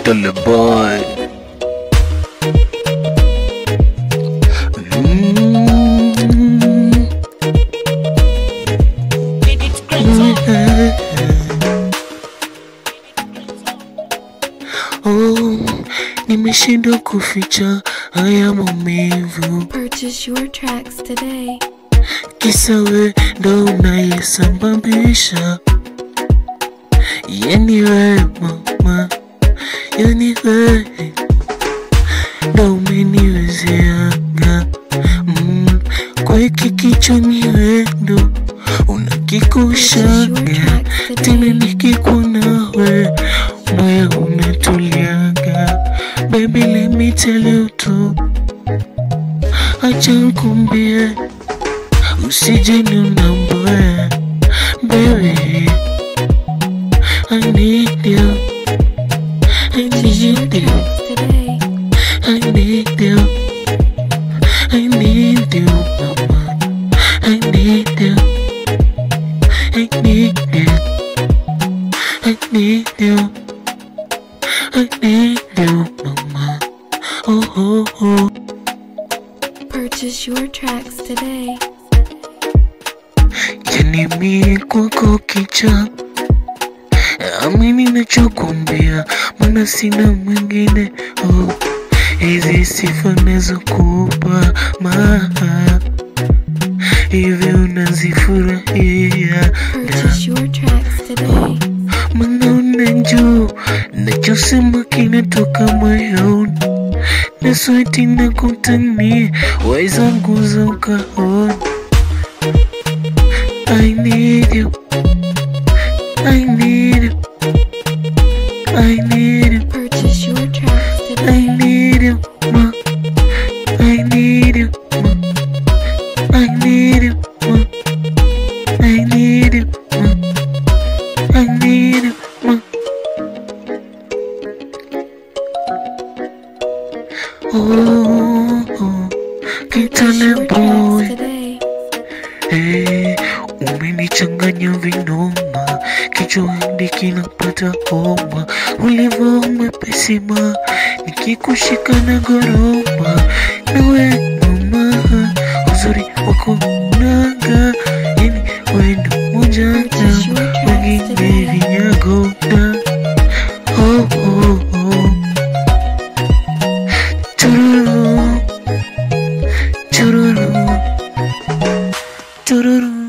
The boy. Oh, nimeshindwa kuficha haya maumivu. Purchase your tracks today. Kisa we ndo unayesababisha. Yani we mama, yani we ndo umeniwezeaga. Kwa hiki kichwani we ndo unakikushaga. Tena nikikuona we moyo unatuliaga. Baby let me tell you too, acha nikumbie usije niunambwe. Baby I need you, I need you, I need you, I need you, mama. I need you, I need you, I need you, I need you, mama. Oh, oh, oh. Purchase your tracks today. Yani mimi kwako kicha, amini nachokuambia, maana sina mwingine. Oh, hizi sifa nazokupa maha, hivi unazifurahia. Purchase your tracks today. Maana unajua nachosema kinatoka moyoni, na sweti na kutania waiza nguza ukaona. I need you, I need you, I need you. Purchase your tracks I today. need you, ma. I need you, ma. I need you, ma. I need you, ma. I need you, ma. Oh, Kitale boy. Today. Hey, umenichanganya vinoma, kichwa hadi kinapata homa. Ulivyo umepesima, nikikushika na goroma. Nawe mama, uzuri wako unaga, yani wendo moja na wengine vinyago na. Oh, oh, oh. Chururu, chururu, chururu.